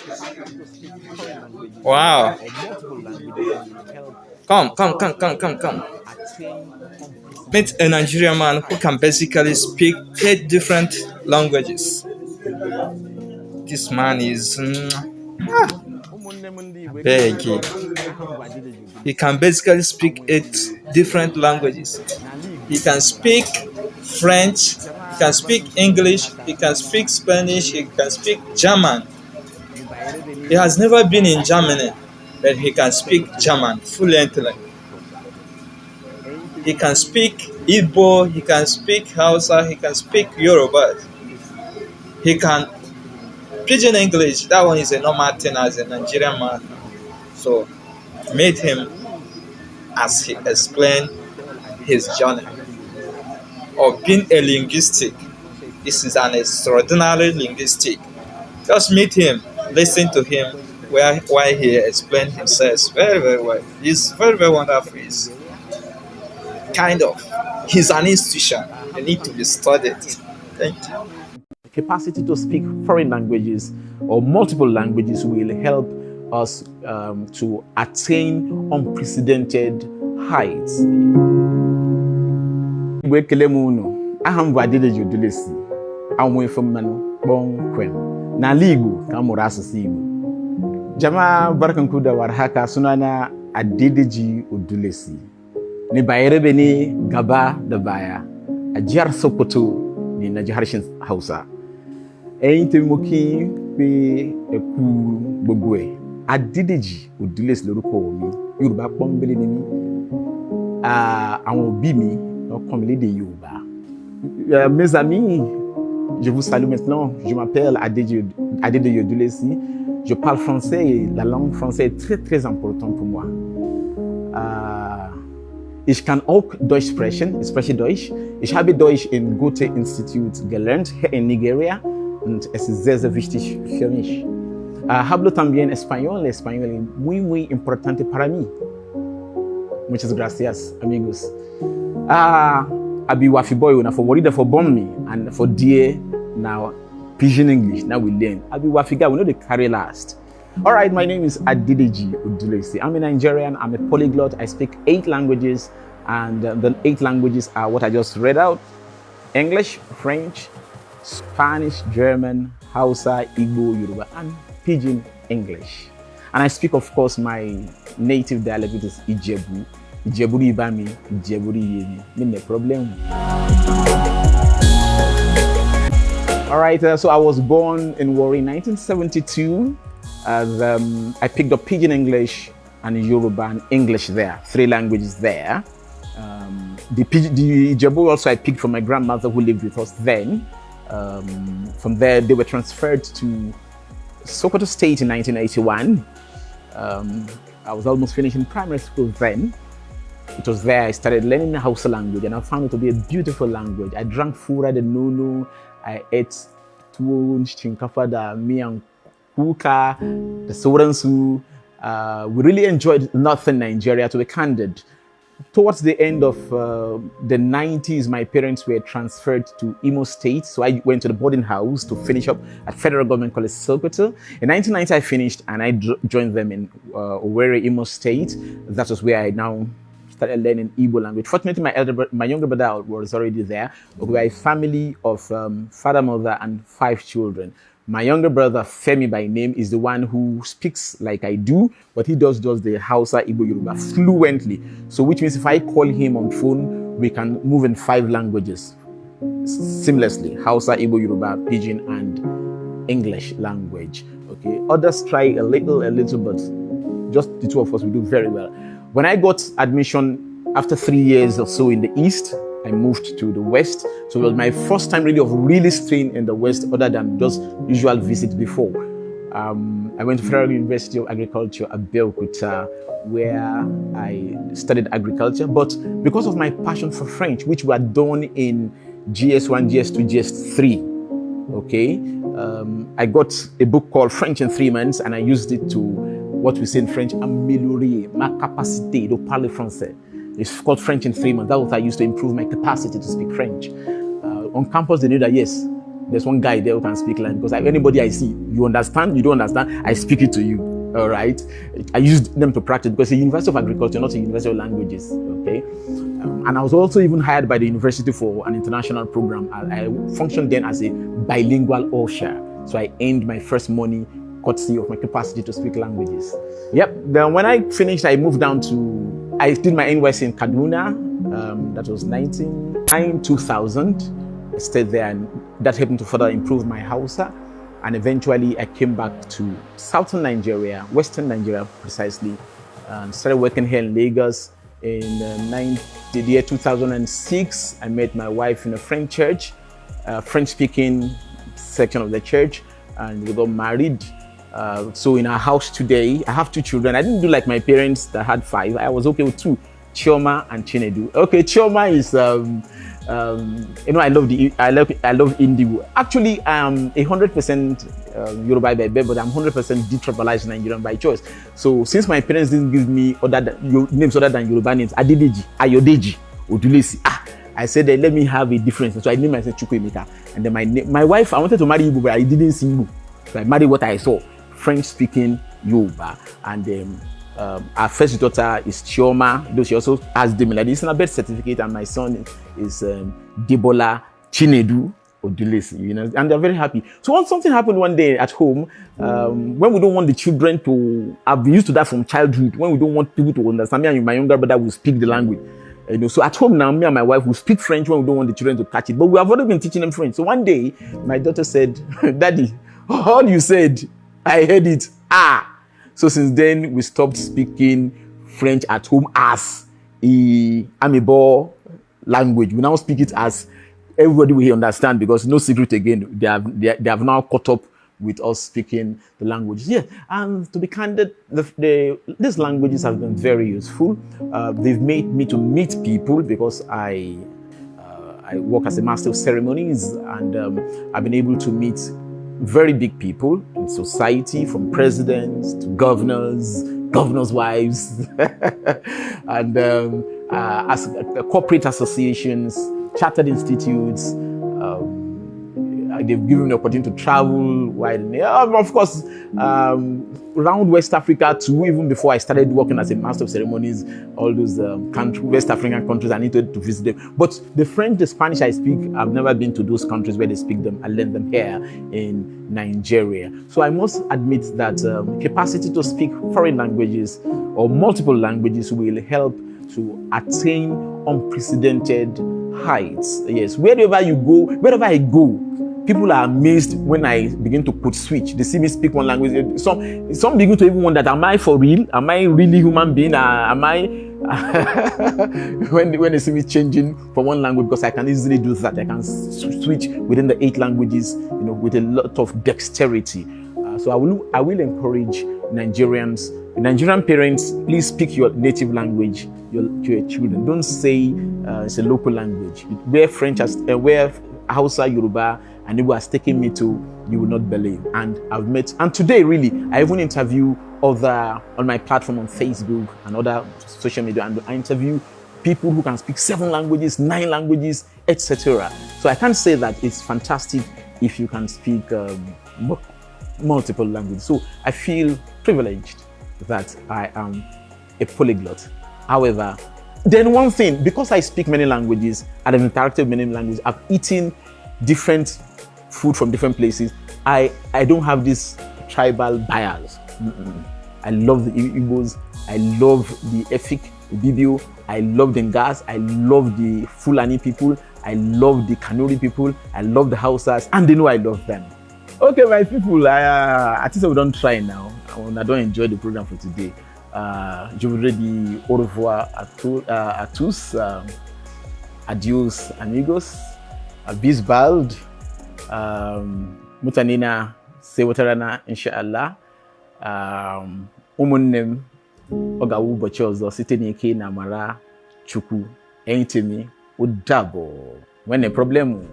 foreign languages Wow. or multiple languages will help Come, us come, come, come, come, come. attain Meet a unprecedented Nigerian man who can heights. basically speak 8 different languages. This man is ụmụnne m ndị Igbo ekele m big. unu. Aha m bụ Adedeji He Odulisu. can basically speak Anwụ from 8 different languages. n'ala Igbo He can Yoruba speak French, he can jamaa speak barkan ku da English, warhaka he can sunana speak Spanish, he can Adedeji speak Odulisu German. ni bayarabe He ne has never been in daga Germany, but he can speak Sokoto German fluently. Hausa ẹ̀yin He tèmi can ní speak Igbo, he can speak Hausa, he can speak Yoruba. Odulisu He can pidgin English. That one is a normal thing as a Nigerian man. So meet him as he explained his journey of being a linguistic. This is an extraordinary linguistic. Just meet him, listen to him why he explained himself very, very well. He's very, very wonderful. He's he's an institution. They need to be studied. Thank you. capacity to speak foreign languages or multiple languages will help us to attain unprecedented heights. Igbo ekele m unu. Aha m bụ Adedeji Odulisu. Anwụ ife mmanụ kpọmkwem. N'ala Igbo ka a mụrụ asụsụ Igbo. Jama'a barkanku da warhaka, sunana Adedeji Odulisu. Ni bayarabe ne gaba da baya a jihar Sokoto ne na ji harshen Hausa. Ẹ̀yin tèmi mo kí pé ẹ kú gbogbo ẹ̀. Adedeji Odulisu lórúkọ mi. Yorùbá pọ́nbélé ni mí. Àwọn òbí mi ló kọ́ mi lédè Yorùbá. Mes amis, je vous salue maintenant. Je m'appelle Adedeji Odulisu. Je parle français et la langue française est très, très importante pour moi. Ich kann auch Deutsch sprechen, ich spreche Deutsch. Ich habe Deutsch im Goethe-Institut gelernt, hier in Nigeria. Und es ist sehr, sehr wichtig für mich. Hablo también español. Español es muy, muy importante para mí. Muchas gracias, amigos. Abi wafi boy, una for worried for born me, and for dear now Pidgin English. Now we learn. Abi wafi guy, we know the carry last. All right, my name is Adedeji Odulisu. I'm a Nigerian. I'm a polyglot. I speak 8 languages, and the 8 languages are what I just read out: English, French, Spanish, German, Hausa, Igbo, Yoruba, and Pidgin English. And I speak, of course, my native dialect, which is Ijebu. Ijeburi Ibami, Ijeburi Yemi. No problem. All right, so I was born in Warri in 1972. I picked up Pidgin English and Yoruba and English there, 3 languages there. The Ijebu also I picked from my grandmother who lived with us then. From there, they were transferred to Sokoto State in 1981. I was almost finishing primary school then. It was there I started learning the Hausa language, and I found it to be a beautiful language. I drank fura, the nono, I ate tuwo, shinkafa, the miyan kuka, the soransu. We really enjoyed northern Nigeria, to be candid. Towards the end of the 90s, my parents were transferred to Imo State. So I went to the boarding house to finish up at Federal Government College Sokoto. In 1990, I finished and I joined them in Owerri, Imo State. That was where I now started learning Igbo language. Fortunately, my younger brother was already there. We are a family of father, mother, and 5 children. My younger brother, Femi by name, is the one who speaks like I do, but he does the Hausa, Igbo, Yoruba fluently. So which means if I call him on phone, we can move in 5 languages seamlessly: Hausa, Igbo, Yoruba, Pidgin, and English language. Okay, others try a little, but just the 2 of us, we do very well. When I got admission after 3 years or so in the East, I moved to the West. So it was my first time really staying in the West, other than just usual visits before. I went to Federal University of Agriculture at Abeokuta, where I studied agriculture. But because of my passion for French, which were done in GS1, GS2, GS3, okay, I got a book called French in 3 months, and I used it to, what we say in French, améliorer ma capacité de parler français. It's called French in 3 months. That was what I used to improve my capacity to speak French. On campus, they knew that, yes, there's one guy there who can speak language. Because anybody I see, you understand, you don't understand, I speak it to you. All right. I use them to practice because it's a University of Agriculture, not a University of Languages. Okay. And I was also even hired by the university for an international program. I functioned then as a bilingual usher. So I earned my first money courtesy of my capacity to speak languages. Yep. Then when I finished, I moved down to, I did my NYSC in Kaduna. That was 2000. I stayed there, and that helped me to further improve my Hausa. And eventually I came back to southern Nigeria, western Nigeria precisely, and started working here in Lagos. In the year 2006, I met my wife in a French church, French-speaking section of the church, and we got married. So in our house today, I have 2 children. I didn't do like my parents that had 5. I was okay with 2, Chioma and Chinedu. Okay, Chioma is, I love Indigo. Actually, I'm 100% Yoruba by birth, but I'm 100% detribalized Nigerian by choice. So since my parents didn't give me names other than Yoruba names, Adedeji, Ayodeji, Odulesi, I said, let me have a difference. So I named myself Chukwuemeka. And then my wife, I wanted to marry Igbo, but I didn't see Igbo. So I married what I saw, French-speaking Yoruba. And our first daughter is Chioma, though she also has the Melody. It's in a birth certificate, and my son is Debola Chinedu Odulesi, and they're very happy. So when something happened one day at home, when we don't want the children to, I've been used to that from childhood, when we don't want people to understand, me and my younger brother will speak the language. So at home now, me and my wife will speak French when we don't want the children to catch it. But we have already been teaching them French. So one day, my daughter said, Daddy, all you said, I heard it. So since then, we stopped speaking French at home as a Amiibo language. We now speak it as everybody will understand, because no secret again, they have now caught up with us speaking the languages. Yeah, and to be candid, these languages have been very useful. They've made me to meet people, because I work as a master of ceremonies, and I've been able to meet very big people in society, from presidents to governors' wives, and as corporate associations, chartered institutes. They've given me the opportunity to travel widely. Of course, around West Africa too. Even before I started working as a master of ceremonies, all those West African countries, I needed to visit them. But the French, the Spanish I speak, I've never been to those countries where they speak them. I learned them here in Nigeria. So I must admit that capacity to speak foreign languages or multiple languages will help to attain unprecedented heights. Yes, wherever I go, people are amazed when I begin to code switch. They see me speak one language. Some begin to even wonder, am I for real? Am I really human being? Am I when they see me changing from one language, because I can easily do that. I can switch within the 8 languages, with a lot of dexterity. So I will encourage Nigerian parents, please speak your native language to your children. Don't say it's a local language. Where where Hausa, Yoruba, and Igbo has taken me to, you will not believe. And today really, I even interview on my platform on Facebook and other social media, and I interview people who can speak 7 languages, 9 languages, etc. So I can say that it's fantastic if you can speak multiple languages. So I feel privileged that I am a polyglot. However, then one thing, because I speak many languages and I've interacted with many languages, I've eaten different food from different places, I don't have this tribal bias. I love the Igbos, I love the Efik, the Bibio, I love the Ngas, I love the Fulani people, I love the Kanuri people, I love the Hausas, and they know I love them. Okay, my people, I think we don't try now. I don't enjoy the program for today. Je voudrais dire au revoir à tous. Adios, amigos. Bis bald. Mutanina sewatarana, inshallah. Umunnem ogawu bochozo sitenike na mara chuku entimi udabo. When a problem